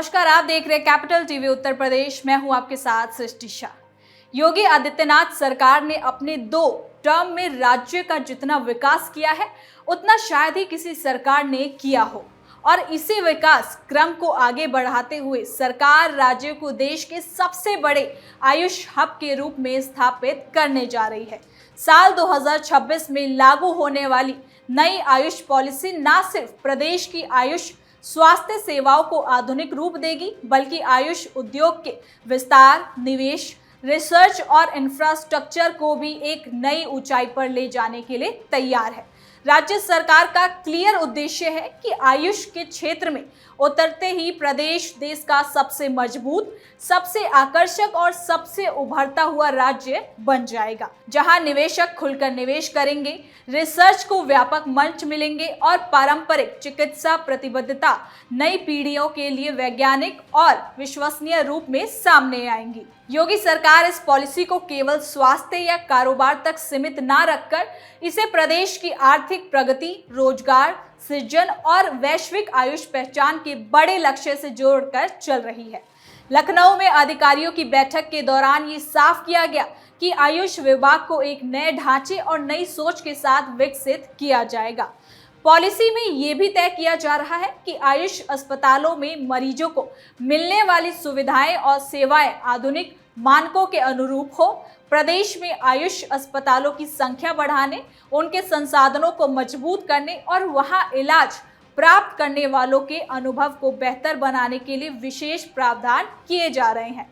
नमस्कार, आप देख रहे हैं कैपिटल टीवी उत्तर प्रदेश। मैं हूं आपके साथ सृष्टि शाह। योगी आदित्यनाथ सरकार ने अपने 2 टर्म में राज्य का जितना विकास किया है उतना शायद ही किसी सरकार ने किया हो, और इसी विकास क्रम को आगे बढ़ाते हुए सरकार राज्य को देश के सबसे बड़े आयुष हब के रूप में स्थापित करने जा रही है। साल 2026 में लागू होने वाली नई आयुष पॉलिसी न सिर्फ प्रदेश की आयुष स्वास्थ्य सेवाओं को आधुनिक रूप देगी, बल्कि आयुष उद्योग के विस्तार, निवेश, रिसर्च और इंफ्रास्ट्रक्चर को भी एक नई ऊंचाई पर ले जाने के लिए तैयार है। राज्य सरकार का क्लियर उद्देश्य है कि आयुष के क्षेत्र में उतरते ही प्रदेश देश का सबसे मजबूत, सबसे आकर्षक और सबसे उभरता हुआ राज्य बन जाएगा, जहां निवेशक खुलकर निवेश करेंगे, रिसर्च को व्यापक मंच मिलेंगे और पारंपरिक चिकित्सा प्रतिबद्धता नई पीढ़ियों के लिए वैज्ञानिक और विश्वसनीय रूप में सामने आएंगी। योगी सरकार इस पॉलिसी को केवल स्वास्थ्य या कारोबार तक सीमित ना रखकर इसे प्रदेश की आर्थिक प्रगति, रोजगार सृजन और वैश्विक आयुष पहचान के बड़े लक्ष्य से जोड़कर चल रही है। लखनऊ में अधिकारियों की बैठक के दौरान ये साफ किया गया कि आयुष विभाग को एक नए ढांचे और नई सोच के साथ विकसित किया जाएगा। पॉलिसी में ये भी तय किया जा रहा है कि आयुष अस्पतालों में मरीजों को मिलने वाली सुविधाएं और सेवाएं आधुनिक मानकों के अनुरूप हो। प्रदेश में आयुष अस्पतालों की संख्या बढ़ाने, उनके संसाधनों को मजबूत करने और वहां इलाज प्राप्त करने वालों के अनुभव को बेहतर बनाने के लिए विशेष प्रावधान किए जा रहे हैं।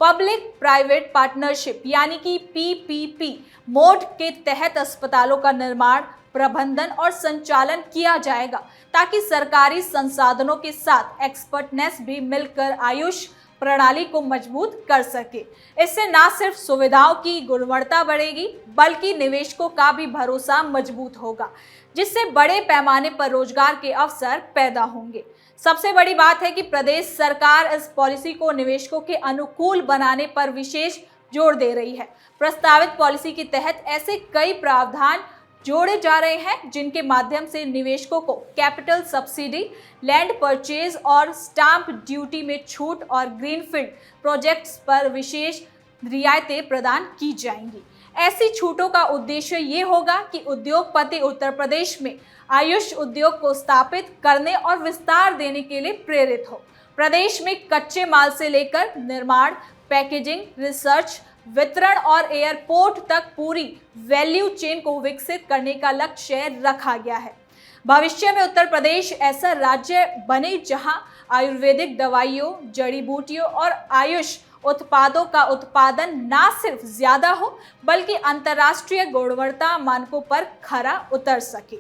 पब्लिक प्राइवेट पार्टनरशिप यानी कि PPP मोड के तहत अस्पतालों का निर्माण, प्रबंधन और संचालन किया जाएगा, ताकि सरकारी संसाधनों के साथ एक्सपर्टनेस भी मिलकर आयुष प्रणाली को मजबूत कर सके। इससे न सिर्फ सुविधाओं की गुणवत्ता बढ़ेगी, बल्कि निवेशकों का भी भरोसा मजबूत होगा, जिससे बड़े पैमाने पर रोजगार के अवसर पैदा होंगे। सबसे बड़ी बात है कि प्रदेश सरकार इस पॉलिसी को निवेशकों के अनुकूल बनाने पर विशेष जोर दे रही है। प्रस्तावित पॉलिसी के तहत ऐसे कई प्रावधान जोड़े जा रहे हैं जिनके माध्यम से निवेशकों को कैपिटल सब्सिडी, लैंड परचेज और स्टाम्प ड्यूटी में छूट और ग्रीनफील्ड प्रोजेक्ट्स पर विशेष रियायतें प्रदान की जाएंगी। ऐसी छूटों का उद्देश्य ये होगा कि उद्योगपति उत्तर प्रदेश में आयुष उद्योग को स्थापित करने और विस्तार देने के लिए प्रेरित हो। प्रदेश में कच्चे माल से लेकर निर्माण, पैकेजिंग, रिसर्च, वितरण और एयरपोर्ट तक पूरी वैल्यू चेन को विकसित करने का लक्ष्य रखा गया है। भविष्य में उत्तर प्रदेश ऐसा राज्य बने जहां आयुर्वेदिक दवाइयों, जड़ी बूटियों और आयुष उत्पादों का उत्पादन न सिर्फ ज्यादा हो, बल्कि अंतर्राष्ट्रीय गुणवत्ता मानकों पर खरा उतर सके।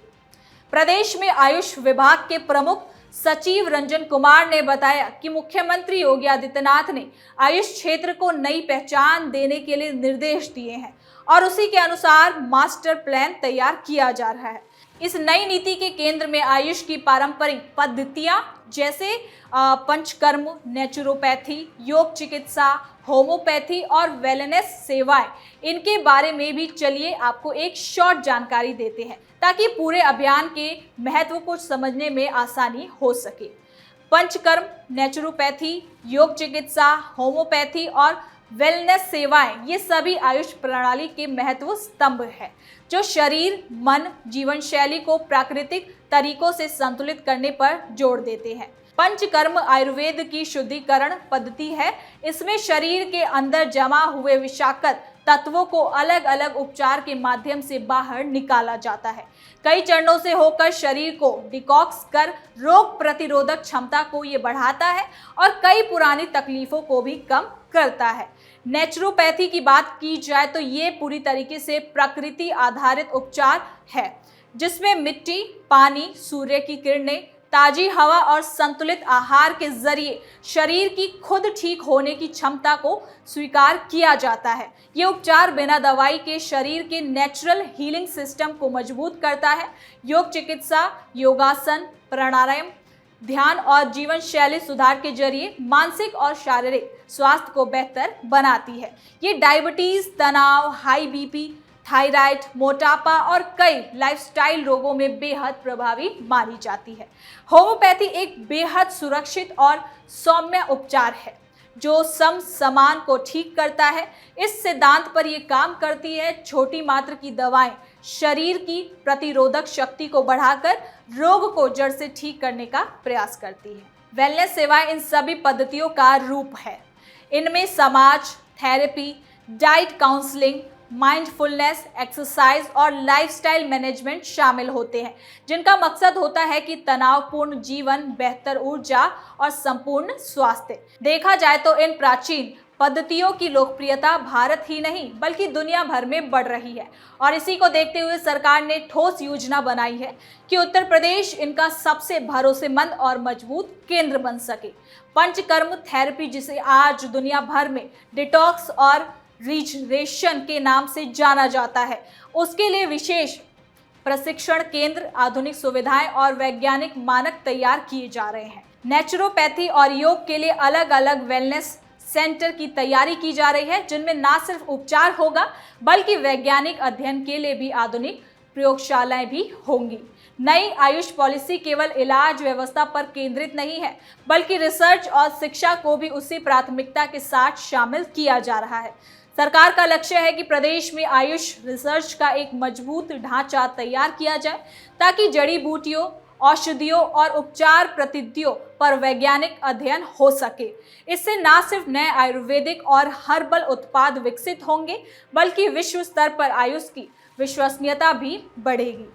प्रदेश में आयुष विभाग के प्रमुख सचिव रंजन कुमार ने बताया कि मुख्यमंत्री योगी आदित्यनाथ ने आयुष क्षेत्र को नई पहचान देने के लिए निर्देश दिए हैं और उसी के अनुसार मास्टर प्लान तैयार किया जा रहा है। इस नई नीति के केंद्र में आयुष की पारंपरिक पद्धतियां जैसे पंचकर्म, नेचुरोपैथी, योग चिकित्सा, होम्योपैथी और वेलनेस सेवाएं, इनके बारे में भी चलिए आपको एक शॉर्ट जानकारी देते हैं, ताकि पूरे अभियान के महत्व को समझने में आसानी हो सके। पंचकर्म, नेचुरोपैथी, योग चिकित्सा, होम्योपैथी और वेलनेस सेवाएं, ये सभी आयुष प्रणाली के महत्व स्तंभ है, जो शरीर, मन, जीवन शैली को प्राकृतिक तरीकों से संतुलित करने पर जोर देते हैं। पंचकर्म आयुर्वेद की शुद्धिकरण पद्धति है। इसमें शरीर के अंदर जमा हुए विषाक्त तत्वों को अलग अलग उपचार के माध्यम से बाहर निकाला जाता है। कई चरणों से होकर शरीर को डिटॉक्स कर रोग प्रतिरोधक क्षमता को ये बढ़ाता है और कई पुरानी तकलीफों को भी कम करता है। नेचुरोपैथी की बात की जाए तो ये पूरी तरीके से प्रकृति आधारित उपचार है, जिसमें मिट्टी, पानी, सूर्य की किरणें, ताजी हवा और संतुलित आहार के जरिए शरीर की खुद ठीक होने की क्षमता को स्वीकार किया जाता है। ये उपचार बिना दवाई के शरीर के नेचुरल हीलिंग सिस्टम को मजबूत करता है। योग चिकित्सा योगासन, प्राणायाम, ध्यान और जीवन शैली सुधार के जरिए मानसिक और शारीरिक स्वास्थ्य को बेहतर बनाती है। ये डायबिटीज, तनाव, हाई BP, थायराइड, मोटापा और कई लाइफस्टाइल रोगों में बेहद प्रभावी मानी जाती है। होम्योपैथी एक बेहद सुरक्षित और सौम्य उपचार है जो समान को ठीक करता है। इस सिद्धांत पर यह काम करती है, छोटी मात्रा की दवाएं शरीर की प्रतिरोधक शक्ति को बढ़ाकर रोग को जड़ से ठीक करने का प्रयास करती है। वेलनेस सेवाएं इन सभी पद्धतियों का रूप है। इनमें समाज therapy, diet counselling, mindfulness, exercise और लाइफस्टाइल मैनेजमेंट शामिल होते हैं, जिनका मकसद होता है कि तनावपूर्ण जीवन, बेहतर ऊर्जा और संपूर्ण स्वास्थ्य। देखा जाए तो इन प्राचीन पद्धतियों की लोकप्रियता भारत ही नहीं बल्कि दुनिया भर में बढ़ रही है और इसी को देखते हुए सरकार ने ठोस योजना बनाई है कि उत्तर प्रदेश इनका सबसे भरोसेमंद और मजबूत केंद्र बन सके। पंचकर्म थेरेपी, जिसे आज दुनिया भर में डिटॉक्स और रिजनरेशन के नाम से जाना जाता है, उसके लिए विशेष प्रशिक्षण केंद्र, आधुनिक सुविधाएं और वैज्ञानिक मानक तैयार किए जा रहे हैं। नेचुरोपैथी और योग के लिए अलग अलग वेलनेस सेंटर की तैयारी की जा रही है, जिनमें न सिर्फ उपचार होगा बल्कि वैज्ञानिक अध्ययन के लिए भी आधुनिक प्रयोगशालाएं भी होंगी। नई आयुष पॉलिसी केवल इलाज व्यवस्था पर केंद्रित नहीं है बल्कि रिसर्च और शिक्षा को भी उसी प्राथमिकता के साथ शामिल किया जा रहा है। सरकार का लक्ष्य है कि प्रदेश में आयुष रिसर्च का एक मजबूत ढांचा तैयार किया जाए ताकि जड़ी बूटियों, औषधियों और उपचार पद्धतियों पर वैज्ञानिक अध्ययन हो सके। इससे न सिर्फ नए आयुर्वेदिक और हर्बल उत्पाद विकसित होंगे बल्कि विश्व स्तर पर आयुष की विश्वसनीयता भी बढ़ेगी।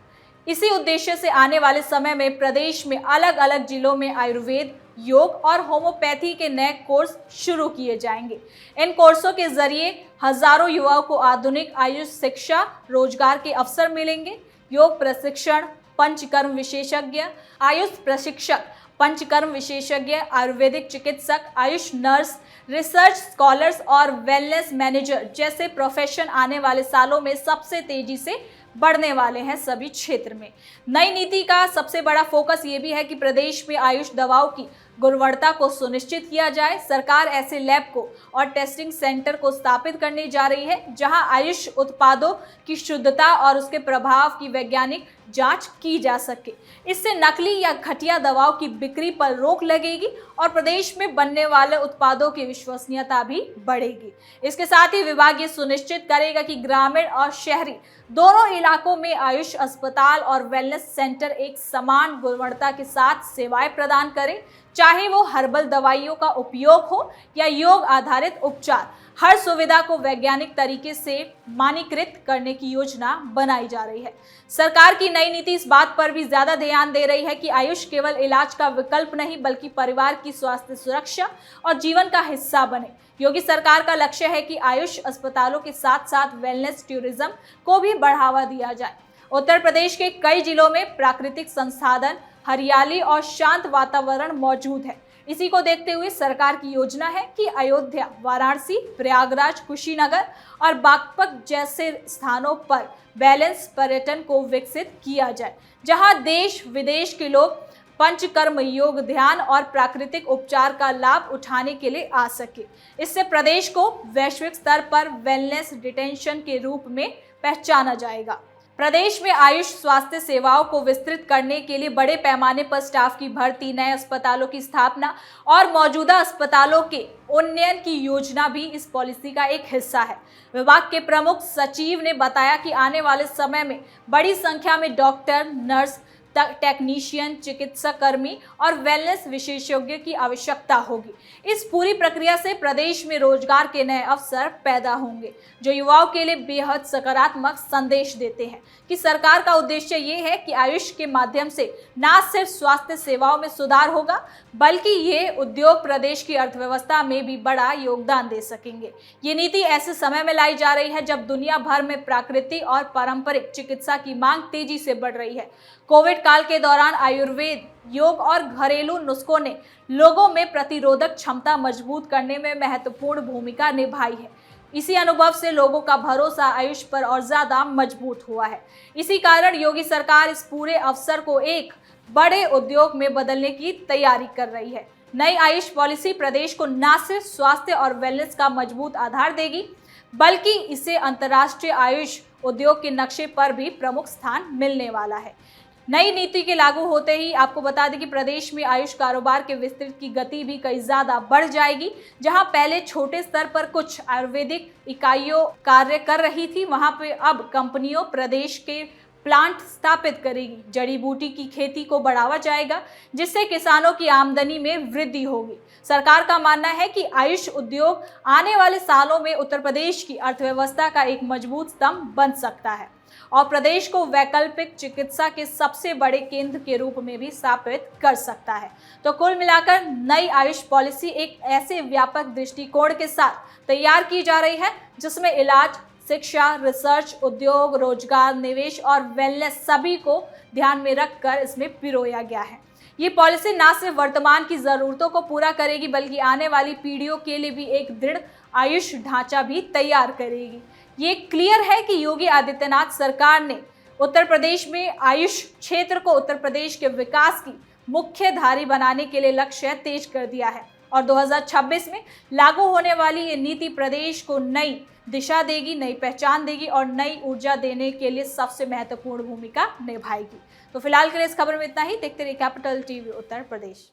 इसी उद्देश्य से आने वाले समय में प्रदेश में अलग अलग जिलों में आयुर्वेद, योग और होम्योपैथी के नए कोर्स शुरू किए जाएंगे। इन कोर्सों के जरिए हजारों युवाओं को आधुनिक आयुष शिक्षा, रोजगार के अवसर मिलेंगे। योग प्रशिक्षण, पंचकर्म विशेषज्ञ, आयुष प्रशिक्षक, पंचकर्म विशेषज्ञ, आयुर्वेदिक चिकित्सक, आयुष नर्स, रिसर्च स्कॉलर्स और वेलनेस मैनेजर जैसे प्रोफेशन आने वाले सालों में सबसे तेजी से बढ़ने वाले हैं सभी क्षेत्र में। नई नीति का सबसे बड़ा फोकस ये भी है कि प्रदेश में आयुष दवाओं की गुणवत्ता को सुनिश्चित किया जाए। सरकार ऐसे लैब को और टेस्टिंग सेंटर को स्थापित करने जा रही है जहां आयुष उत्पादों की शुद्धता और उसके प्रभाव की वैज्ञानिक जांच की जा सके। इससे नकली या घटिया दवाओं की बिक्री पर रोक लगेगी और प्रदेश में बनने वाले उत्पादों की विश्वसनीयता भी बढ़ेगी। इसके साथ ही विभाग ये सुनिश्चित करेगा कि ग्रामीण और शहरी दोनों इलाकों में आयुष अस्पताल और वेलनेस सेंटर एक समान गुणवत्ता के साथ सेवाएं प्रदान करें, चाहे वो हर्बल दवाइयों का उपयोग हो या योग आधारित उपचार। हर सुविधा को वैज्ञानिक तरीके से मानकीकृत करने की योजना बनाई जा रही है। सरकार की नई नीति इस बात पर भी ज्यादा ध्यान दे रही है कि आयुष केवल इलाज का विकल्प नहीं बल्कि परिवार की स्वास्थ्य सुरक्षा और जीवन का हिस्सा बने। योगी सरकार का लक्ष्य है कि आयुष अस्पतालों के साथ साथ वेलनेस टूरिज्म को भी बढ़ावा दिया जाए। उत्तर प्रदेश के कई जिलों में प्राकृतिक संसाधन, हरियाली और शांत वातावरण मौजूद है। इसी को देखते हुए सरकार की योजना है कि अयोध्या, वाराणसी, प्रयागराज, कुशीनगर और बागपत जैसे स्थानों पर बैलेंस पर्यटन को विकसित किया जाए, जहां देश विदेश के लोग पंचकर्म, योग, ध्यान और प्राकृतिक उपचार का लाभ उठाने के लिए आ सके। इससे प्रदेश को वैश्विक स्तर पर वेलनेस डिटेंशन के रूप में पहचाना जाएगा। प्रदेश में आयुष स्वास्थ्य सेवाओं को विस्तृत करने के लिए बड़े पैमाने पर स्टाफ की भर्ती, नए अस्पतालों की स्थापना और मौजूदा अस्पतालों के उन्नयन की योजना भी इस पॉलिसी का एक हिस्सा है। विभाग के प्रमुख सचिव ने बताया कि आने वाले समय में बड़ी संख्या में डॉक्टर, नर्स, टेक्नीशियन, चिकित्सा कर्मी और वेलनेस विशेषज्ञ की आवश्यकता होगी। इस पूरी प्रक्रिया से प्रदेश में रोजगार के नए अवसर पैदा होंगे, जो युवाओं के लिए बेहद सकारात्मक संदेश देते हैं कि सरकार का उद्देश्य ये है कि आयुष के माध्यम से न सिर्फ स्वास्थ्य सेवाओं में सुधार होगा बल्कि ये उद्योग प्रदेश की अर्थव्यवस्था में भी बड़ा योगदान दे सकेंगे। ये नीति ऐसे समय में लाई जा रही है जब दुनिया भर में प्राकृतिक और पारंपरिक चिकित्सा की मांग तेजी से बढ़ रही है। कोविड काल के दौरान आयुर्वेद, योग और घरेलू नुस्खों ने लोगों में प्रतिरोधक क्षमता मजबूत करने में महत्वपूर्ण भूमिका निभाई है। इसी अनुभव से लोगों का भरोसा आयुष पर और ज्यादा मजबूत हुआ है। इसी कारण योगी सरकार इस पूरे अवसर को एक बड़े उद्योग में बदलने की तैयारी कर रही है। नई आयुष पॉलिसी प्रदेश को न सिर्फ स्वास्थ्य और वेलनेस का मजबूत आधार देगी बल्कि इसे अंतर्राष्ट्रीय आयुष उद्योग के नक्शे पर भी प्रमुख स्थान मिलने वाला है। नई नीति के लागू होते ही आपको बता दें कि प्रदेश में आयुष कारोबार के विस्तृत की गति भी कई ज्यादा बढ़ जाएगी। जहां पहले छोटे स्तर पर कुछ आयुर्वेदिक इकाइयों कार्य कर रही थी, वहां पे अब कंपनियों प्रदेश के प्लांट स्थापित करेगी। जड़ी बूटी की खेती को बढ़ावा जाएगा, जिससे किसानों की आमदनी में वृद्धि होगी। सरकार का मानना है कि आयुष उद्योग आने वाले सालों में उत्तर प्रदेश की अर्थव्यवस्था का एक मजबूत स्तंभ बन सकता है और प्रदेश को वैकल्पिक चिकित्सा के सबसे बड़े केंद्र के रूप में भी स्थापित कर सकता है। तो कुल मिलाकर नई आयुष पॉलिसी एक ऐसे व्यापक दृष्टिकोण के साथ तैयार की जा रही है जिसमें इलाज, शिक्षा, रिसर्च, उद्योग, रोजगार, निवेश और वेलनेस सभी को ध्यान में रखकर इसमें पिरोया गया है। ये पॉलिसी न सिर्फ वर्तमान की जरूरतों को पूरा करेगी बल्कि आने वाली पीढ़ियों के लिए भी एक दृढ़ आयुष ढांचा भी तैयार करेगी। ये क्लियर है कि योगी आदित्यनाथ सरकार ने उत्तर प्रदेश में आयुष क्षेत्र को उत्तर प्रदेश के विकास की मुख्य धारी बनाने के लिए लक्ष्य तेज कर दिया है और 2026 में लागू होने वाली ये नीति प्रदेश को नई दिशा देगी, नई पहचान देगी और नई ऊर्जा देने के लिए सबसे महत्वपूर्ण भूमिका निभाएगी। तो फिलहाल के लिए इस खबर में इतना ही। देखते रहिए कैपिटल टीवी उत्तर प्रदेश।